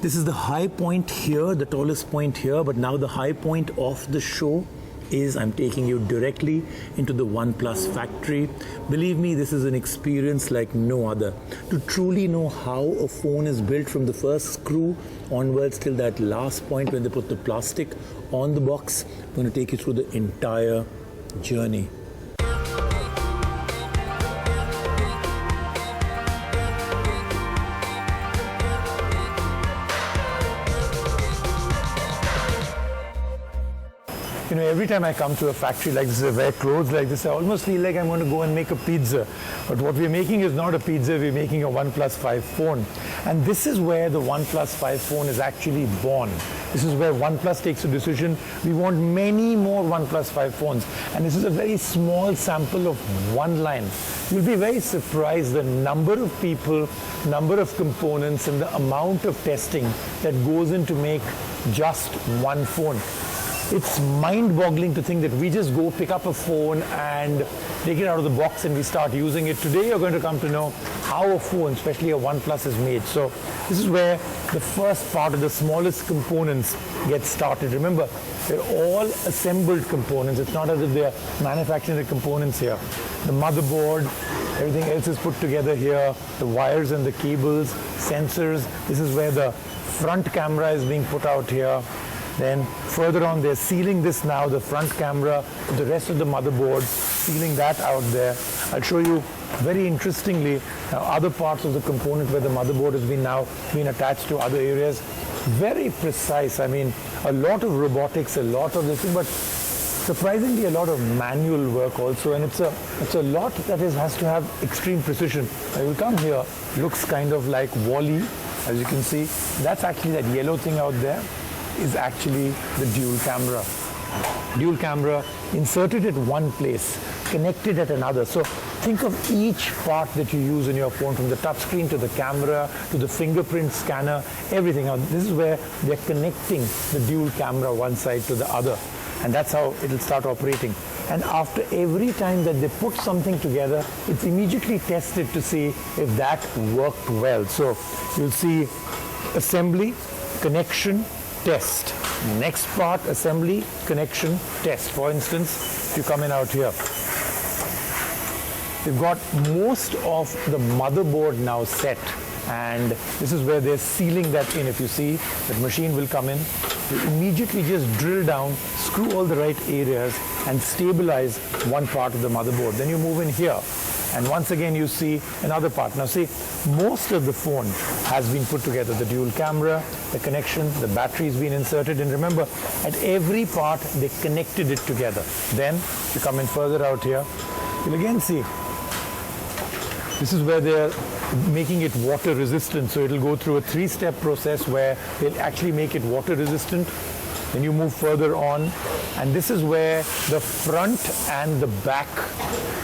This is the high point here, the tallest point here, but now the high point of the show is I'm taking you directly into the OnePlus factory. Believe me, this is an experience like no other. To truly know how a phone is built from the first screw onwards till that last point when they put the plastic on the box, I'm going to take you through the entire journey. You know, every time I come to a factory like this, I wear clothes like this, I almost feel like I'm going to go and make a pizza. But what we're making is not a pizza, we're making a OnePlus 5 phone. And this is where the OnePlus 5 phone is actually born. This is where OnePlus takes a decision. We want many more OnePlus 5 phones. And this is a very small sample of one line. You'll be very surprised the number of people, number of components, and the amount of testing that goes in to make just one phone. It's mind-boggling to think that we just go pick up a phone and take it out of the box and we start using it. Today you're going to come to know how a phone, especially a OnePlus, is made. So this is where the first part of the smallest components get started. Remember, they're all assembled components. It's not as if they're manufacturing the components here. The motherboard, everything else is put together here. The wires and the cables, sensors. This is where the front camera is being put out here. Then further on, they're sealing this now, the front camera, the rest of the motherboard, sealing that out there. I'll show you very interestingly now other parts of the component where the motherboard has been now been attached to other areas. Very precise. I mean, a lot of robotics, a lot of this thing, but surprisingly a lot of manual work also, and it's a lot that has to have extreme precision. I will come here, looks kind of like Wall-E, as you can see. That's actually that yellow thing out there is actually the dual camera. Dual camera inserted at one place, connected at another. So think of each part that you use in your phone, from the touchscreen to the camera to the fingerprint scanner, everything. Now, this is where they're connecting the dual camera one side to the other. And that's how it'll start operating. And after every time that they put something together, it's immediately tested to see if that worked well. So you'll see assembly, connection, test. Next part, assembly, connection, test. For instance, if you come in out here, they've got most of the motherboard now set, and this is where they're sealing that in. If you see, that machine will come in, you immediately just drill down, screw all the right areas, and stabilize one part of the motherboard. Then you move in here, and once again you see another part. Now see, most of the phone has been put together. The dual camera, the connection, the battery's been inserted, and remember, at every part they connected it together. Then you come in further out here, you'll again see this is where they're making it water resistant. So it'll go through a three-step process where they'll actually make it water resistant. Then you move further on, and this is where the front and the back,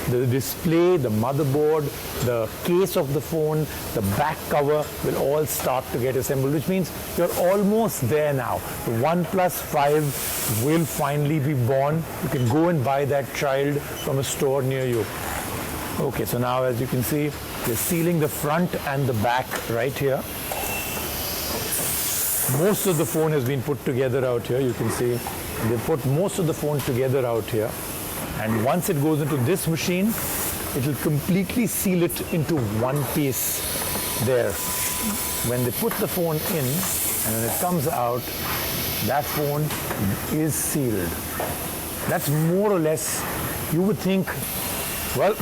the display, the motherboard, the case of the phone, the back cover will all start to get assembled, which means you're almost there now. The OnePlus 5 will finally be born. You can go and buy that child from a store near you. Okay, so now as you can see, they're sealing the front and the back right here. Most of the phone has been put together out here. You can see they put most of the phone together out here. And once it goes into this machine, it will completely seal it into one piece there. When they put the phone in and when it comes out, that phone is sealed. That's more or less, you would think, well,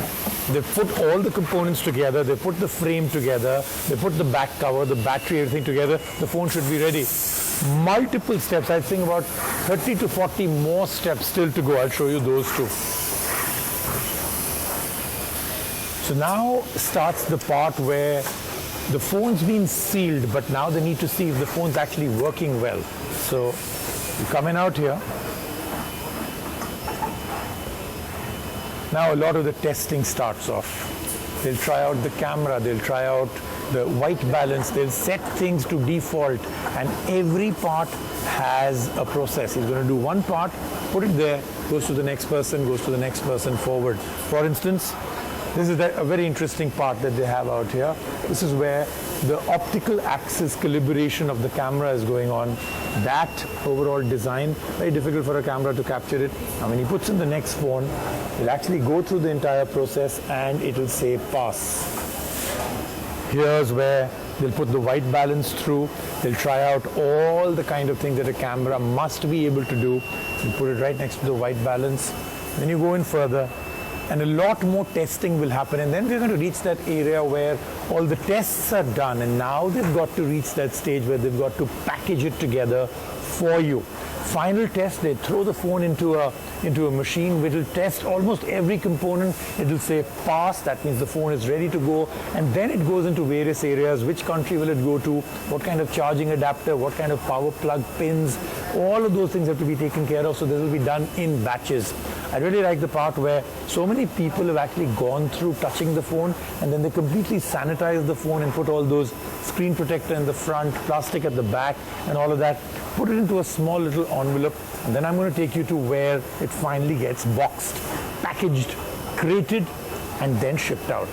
they put all the components together, they put the frame together, they put the back cover, the battery, everything together, the phone should be ready. Multiple steps, I think about 30 to 40 more steps still to go. I'll show you those too. So now starts the part where the phone's been sealed, but now they need to see if the phone's actually working well. So you come in out here. Now a lot of the testing starts off. They'll try out the camera, they'll try out the white balance, they'll set things to default, and every part has a process. He's going to do one part, put it there, goes to the next person, goes to the next person forward. For instance, This is a very interesting part that they have out here. This is where the optical axis calibration of the camera is going on. That overall design, very difficult for a camera to capture it. Now when he puts in the next phone, it'll actually go through the entire process and it'll say pass. Here's where they'll put the white balance through. They'll try out all the kind of things that a camera must be able to do. You put it right next to the white balance. Then you go in further, and a lot more testing will happen, and then we're going to reach that area where all the tests are done, and now they've got to reach that stage where they've got to package it together for you. Final test, they throw the phone into a machine which will test almost every component. It will say pass, that means the phone is ready to go, and then it goes into various areas. Which country will it go to, what kind of charging adapter, what kind of power plug pins, all of those things have to be taken care of, so this will be done in batches. I really like the part where so many people have actually gone through touching the phone, and then they completely sanitize the phone and put all those screen protector in the front, plastic at the back, and all of that. Put it into a small little envelope, and then I'm going to take you to where it finally gets boxed, packaged, crated, and then shipped out.